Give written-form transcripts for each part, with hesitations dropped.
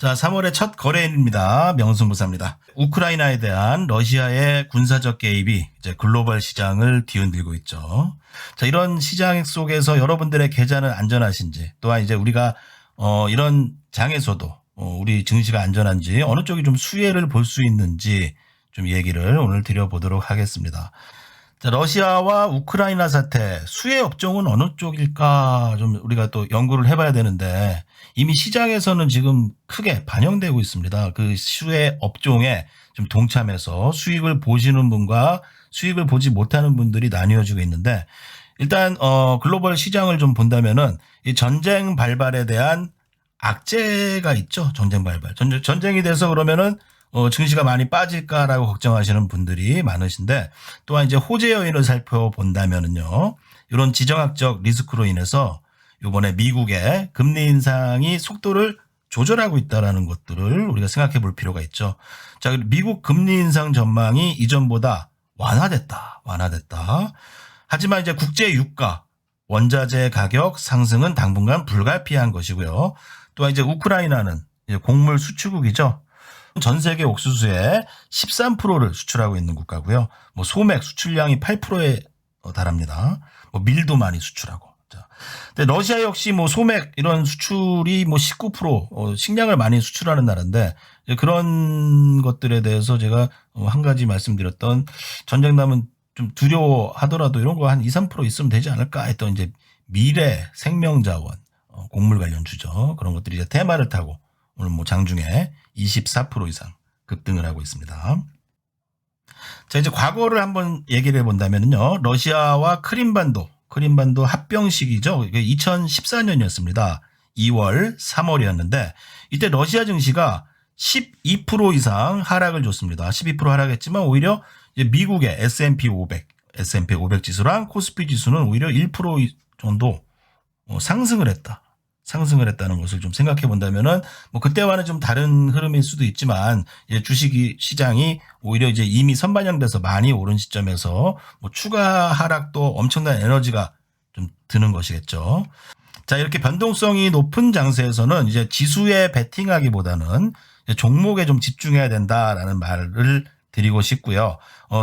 자, 3월의 첫 거래일입니다. 명승부사입니다. 우크라이나에 대한 러시아의 군사적 개입이 이제 글로벌 시장을 뒤흔들고 있죠. 자, 이런 시장 속에서 여러분들의 계좌는 안전하신지, 또한 이제 우리가 이런 장에서도 우리 증시가 안전한지, 어느 쪽이 좀 수혜를 볼 수 있는지 좀 얘기를 오늘 드려보도록 하겠습니다. 자, 러시아와 우크라이나 사태, 수혜 업종은 어느 쪽일까 좀 우리가 또 연구를 해봐야 되는데, 이미 시장에서는 지금 크게 반영되고 있습니다. 그 수혜 업종에 좀 동참해서 수익을 보시는 분과 수익을 보지 못하는 분들이 나뉘어지고 있는데, 일단 글로벌 시장을 좀 본다면은 이 전쟁 발발에 대한 악재가 있죠. 전쟁 발발. 전쟁이 돼서 그러면은 증시가 많이 빠질까라고 걱정하시는 분들이 많으신데, 또한 이제 호재 요인을 살펴본다면은요, 이런 지정학적 리스크로 인해서 이번에 미국의 금리 인상이 속도를 조절하고 있다라는 것들을 우리가 생각해 볼 필요가 있죠. 자, 미국 금리 인상 전망이 이전보다 완화됐다. 하지만 이제 국제 유가, 원자재 가격 상승은 당분간 불가피한 것이고요. 또한 이제 우크라이나는 이제 곡물 수출국이죠. 전 세계 옥수수의 13%를 수출하고 있는 국가고요. 뭐 소맥 수출량이 8%에 달합니다. 뭐 밀도 많이 수출하고. 자, 근데 러시아 역시 뭐 소맥 이런 수출이 뭐 19% 식량을 많이 수출하는 나라인데, 그런 것들에 대해서 제가 한 가지 말씀드렸던, 전쟁 나면 좀 두려워하더라도 이런 거 한 2, 3% 있으면 되지 않을까 했던 이제 미래 생명자원 곡물 관련주죠. 그런 것들이 이제 테마를 타고 오늘 뭐 장중에 24% 이상 급등을 하고 있습니다. 자, 이제 과거를 한번 얘기를 해본다면요, 러시아와 크림반도 합병 시기죠. 2014년이었습니다. 2월, 3월이었는데 이때 러시아 증시가 12% 이상 하락을 줬습니다. 12% 하락했지만 오히려 미국의 S&P 500 지수랑 코스피 지수는 오히려 1% 정도 상승을 했다는 것을 좀 생각해 본다면은, 뭐 그때와는 좀 다른 흐름일 수도 있지만, 이제 주식 시장이 오히려 이제 이미 선반영돼서 많이 오른 시점에서 뭐 추가 하락도 엄청난 에너지가 좀 드는 것이겠죠. 자, 이렇게 변동성이 높은 장세에서는 이제 지수에 베팅하기보다는 종목에 좀 집중해야 된다라는 말을 드리고 싶고요.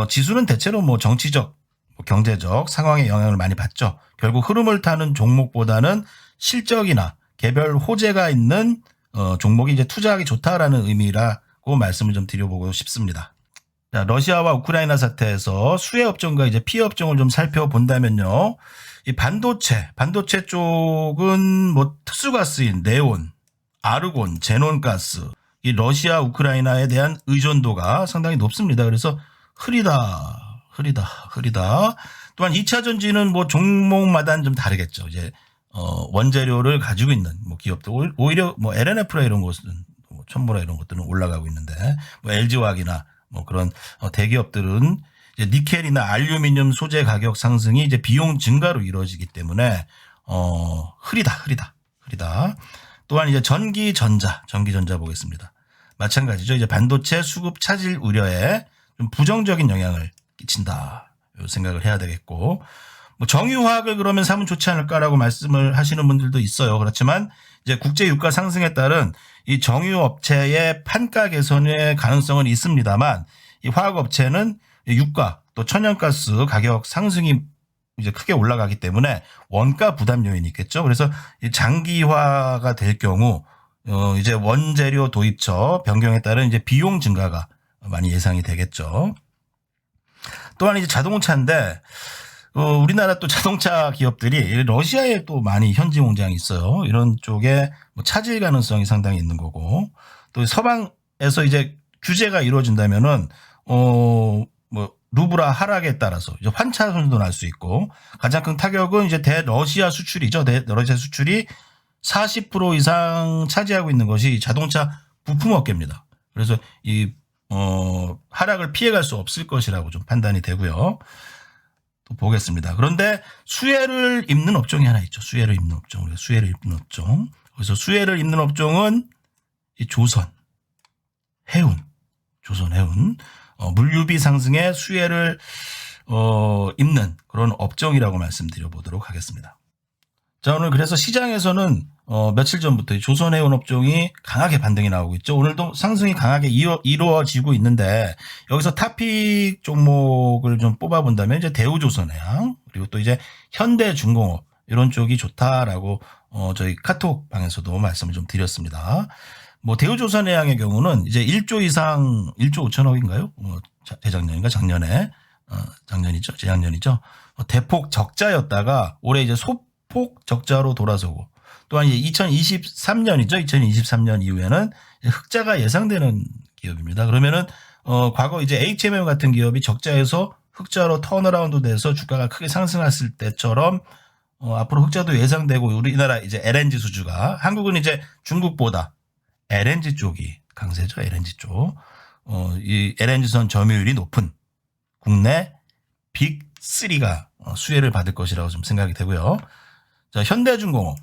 지수는 대체로 뭐 정치적, 경제적 상황에 영향을 많이 받죠. 결국 흐름을 타는 종목보다는 실적이나 개별 호재가 있는 종목이 이제 투자하기 좋다라는 의미라고 말씀을 좀 드려보고 싶습니다. 자, 러시아와 우크라이나 사태에서 수혜 업종과 이제 피해 업종을 좀 살펴본다면요, 이 반도체 쪽은 뭐 특수가스인 네온, 아르곤, 제논가스, 이 러시아 우크라이나에 대한 의존도가 상당히 높습니다. 그래서 흐리다. 또한 2차 전지는 뭐 종목마다는 좀 다르겠죠. 이제 원재료를 가지고 있는 뭐 기업도 오히려 뭐 LNF라 이런 것은, 뭐 첨보라 이런 것들은 올라가고 있는데, 뭐 LG화학이나 뭐 그런 대기업들은 이제 니켈이나 알루미늄 소재 가격 상승이 이제 비용 증가로 이루어지기 때문에 흐리다. 또한 이제 전기전자 보겠습니다. 마찬가지죠. 이제 반도체 수급 차질 우려에 좀 부정적인 영향을 끼친다, 이 생각을 해야 되겠고, 뭐 정유화학을 그러면 사면 좋지 않을까라고 말씀을 하시는 분들도 있어요. 그렇지만 이제 국제 유가 상승에 따른 이 정유업체의 판가 개선의 가능성은 있습니다만, 이 화학업체는 유가 또 천연가스 가격 상승이 이제 크게 올라가기 때문에 원가 부담 요인이 있겠죠. 그래서 장기화가 될 경우 이제 원재료 도입처 변경에 따른 이제 비용 증가가 많이 예상이 되겠죠. 또한 이제 자동차인데, 우리나라 또 자동차 기업들이 러시아에 또 많이 현지 공장이 있어요. 이런 쪽에 뭐 차질 가능성이 상당히 있는 거고, 또 서방에서 이제 규제가 이루어진다면은 뭐 루브라 하락에 따라서 이제 환차 손도 날 수 있고, 가장 큰 타격은 이제 대러시아 수출이죠. 대러시아 수출이 40% 이상 차지하고 있는 것이 자동차 부품업계입니다. 그래서 이 하락을 피해갈 수 없을 것이라고 좀 판단이 되고요. 또 보겠습니다. 그런데 수혜를 입는 업종이 하나 있죠. 수혜를 입는 업종. 그래서 수혜를 입는 업종은 이 조선 해운. 물류비 상승에 수혜를 입는 그런 업종이라고 말씀드려 보도록 하겠습니다. 자, 오늘 그래서 시장에서는 며칠 전부터 조선해운 업종이 강하게 반등이 나오고 있죠. 오늘도 상승이 강하게 이루어지고 있는데 여기서 탑픽 종목을 좀 뽑아본다면 이제 대우조선해양 그리고 또 이제 현대중공업 이런 쪽이 좋다라고 저희 카톡 방에서도 말씀을 좀 드렸습니다. 뭐 대우조선해양의 경우는 이제 1조 이상 1조 5천억인가요? 재작년인가 작년에 작년이죠. 재작년이죠. 대폭 적자였다가 올해 이제 소폭 적자로 돌아서고 또한 이제 2023년이죠. 2023년 이후에는 흑자가 예상되는 기업입니다. 그러면은 과거 이제 HMM 같은 기업이 적자에서 흑자로 턴어라운드 돼서 주가가 크게 상승했을 때처럼 앞으로 흑자도 예상되고 우리나라 이제 LNG 수주가 한국은 이제 중국보다 LNG 쪽이 강세죠. LNG 쪽. 이 LNG선 점유율이 높은 국내 빅3가 수혜를 받을 것이라고 좀 생각이 되고요. 자,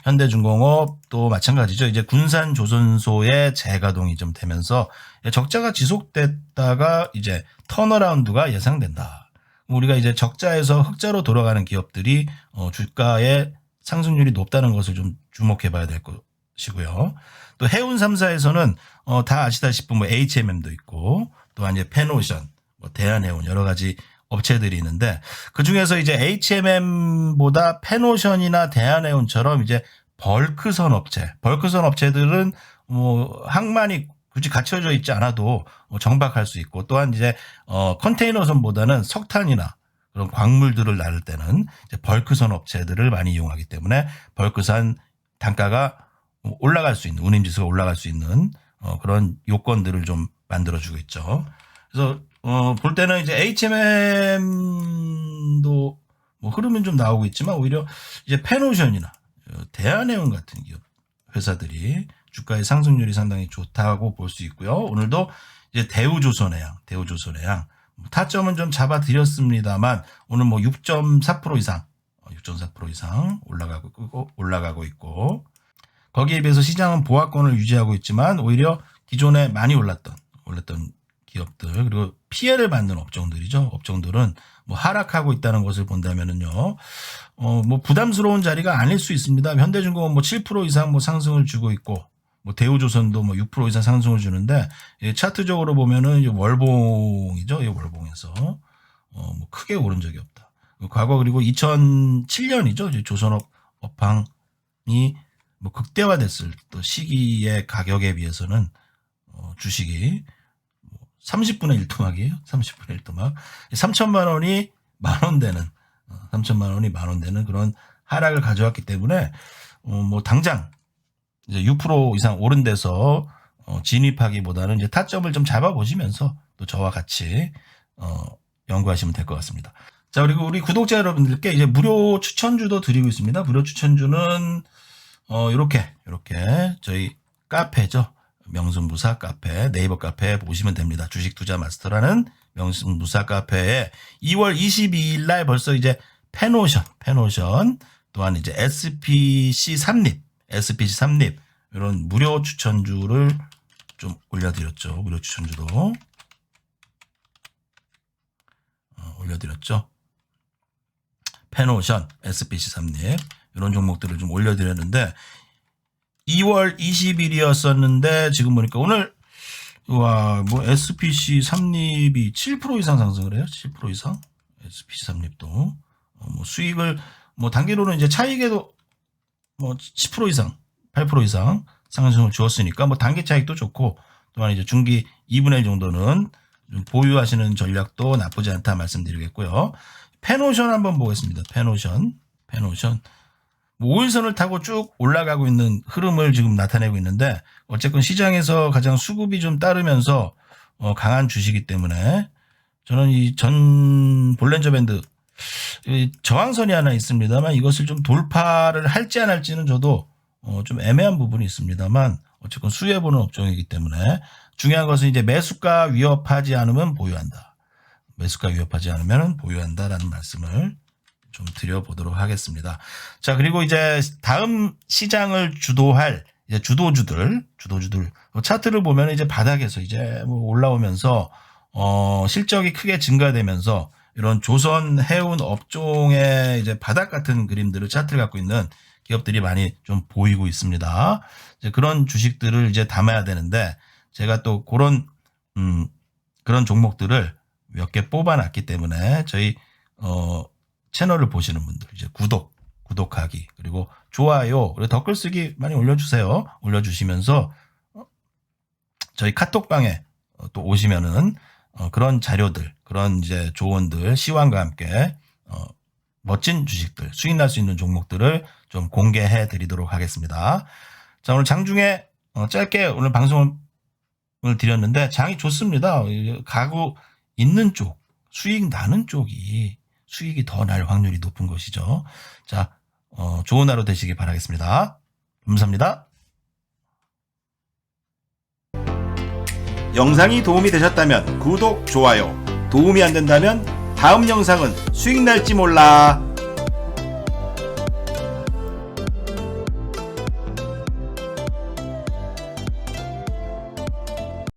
현대중공업도 마찬가지죠. 이제 군산조선소의 재가동이 좀 되면서 적자가 지속됐다가 이제 턴어라운드가 예상된다. 우리가 이제 적자에서 흑자로 돌아가는 기업들이 주가의 상승률이 높다는 것을 좀 주목해 봐야 될 것이고요. 또 해운 3사에서는 다 아시다시피 뭐 HMM도 있고 또한 이제 페노션, 뭐 대한해운 여러 가지 업체들이 있는데 그 중에서 이제 HMM보다 페노션이나 대한해운처럼 이제 벌크선 업체들은 뭐 항만이 굳이 갖춰져 있지 않아도 정박할 수 있고 또한 이제 컨테이너선보다는 석탄이나 그런 광물들을 나를 때는 이제 벌크선 업체들을 많이 이용하기 때문에 벌크선 단가가 올라갈 수 있는 운임지수가 올라갈 수 있는 그런 요건들을 좀 만들어주고 있죠. 그래서 볼 때는 이제 HMM도 뭐 흐름은 좀 나오고 있지만 오히려 이제 페노션이나 대한해운 같은 기업 회사들이 주가의 상승률이 상당히 좋다고 볼 수 있고요. 오늘도 이제 대우조선해양 타점은 좀 잡아드렸습니다만 오늘 뭐 6.4% 이상 올라가고 있고 거기에 비해서 시장은 보합권을 유지하고 있지만 오히려 기존에 많이 올랐던 기업들 그리고 피해를 받는 업종들은 뭐 하락하고 있다는 것을 본다면은요, 뭐 부담스러운 자리가 아닐 수 있습니다. 현대중공업 뭐 7% 이상 뭐 상승을 주고 있고, 뭐 대우조선도 뭐 6% 이상 상승을 주는데 차트적으로 보면은 월봉이죠. 이 월봉에서 뭐 크게 오른 적이 없다. 과거 그리고 2007년이죠. 조선업 업황이 뭐 극대화됐을 또 시기의 가격에 비해서는 주식이 30분의 1토막이에요. 30분의 1토막. 3천만 원이 만 원 되는, 3천만 원이 만 원 되는 그런 하락을 가져왔기 때문에, 뭐 당장 이제 6% 이상 오른 데서 진입하기보다는 이제 타점을 좀 잡아보시면서 또 저와 같이, 연구하시면 될 것 같습니다. 자, 그리고 우리 구독자 여러분들께 이제 무료 추천주도 드리고 있습니다. 무료 추천주는, 요렇게 저희 카페죠. 명순부사 카페, 네이버 카페 보시면 됩니다. 주식 투자 마스터라는 명순부사 카페에 2월 22일 날 벌써 이제 페노션, 또한 이제 SPC 3립, 이런 무료 추천주를 좀 올려드렸죠. 무료 추천주도 올려드렸죠. 페노션, SPC 3립 이런 종목들을 좀 올려드렸는데 2월 20일이었었는데 지금 보니까 오늘 뭐 SPC 3립이 7% 이상 상승을 해요. 7% 이상 SPC 3립도 뭐 수익을 뭐 단기로는 이제 차익에도 뭐 10% 이상 8% 이상 상승을 주었으니까 뭐 단기 차익도 좋고 또한 이제 중기 2분의 1 정도는 좀 보유하시는 전략도 나쁘지 않다 말씀드리겠고요. 페노션 한번 보겠습니다. 페노션 5일선을 타고 쭉 올라가고 있는 흐름을 지금 나타내고 있는데 어쨌든 시장에서 가장 수급이 좀 따르면서 강한 주식이기 때문에 저는 이 전 볼린저 밴드 저항선이 하나 있습니다만 이것을 좀 돌파를 할지 안 할지는 저도 좀 애매한 부분이 있습니다만 어쨌든 수혜보는 업종이기 때문에 중요한 것은 이제 매수가 위협하지 않으면 보유한다. 매수가 위협하지 않으면 보유한다라는 말씀을 좀 드려보도록 하겠습니다. 자, 그리고 이제 다음 시장을 주도할 이제 주도주들 차트를 보면 이제 바닥에서 이제 뭐 올라오면서 실적이 크게 증가되면서 이런 조선 해운 업종의 이제 바닥 같은 그림들을 차트를 갖고 있는 기업들이 많이 좀 보이고 있습니다. 이제 그런 주식들을 이제 담아야 되는데 제가 또 그런 종목들을 몇 개 뽑아놨기 때문에 저희 채널을 보시는 분들 이제 구독하기 그리고 좋아요 그리고 댓글 쓰기 많이 올려주세요. 올려주시면서 저희 카톡방에 또 오시면은 그런 자료들 그런 이제 조언들 시황과 함께 멋진 주식들 수익 날 수 있는 종목들을 좀 공개해 드리도록 하겠습니다. 자, 오늘 장중에 짧게 오늘 방송을 드렸는데 장이 좋습니다. 가구 있는 쪽 수익 나는 쪽이 수익이 더 날 확률이 높은 것이죠. 자, 좋은 하루 되시기 바라겠습니다. 감사합니다. 영상이 도움이 되셨다면 구독, 좋아요, 도움이 안 된다면 다음 영상은 수익 날지 몰라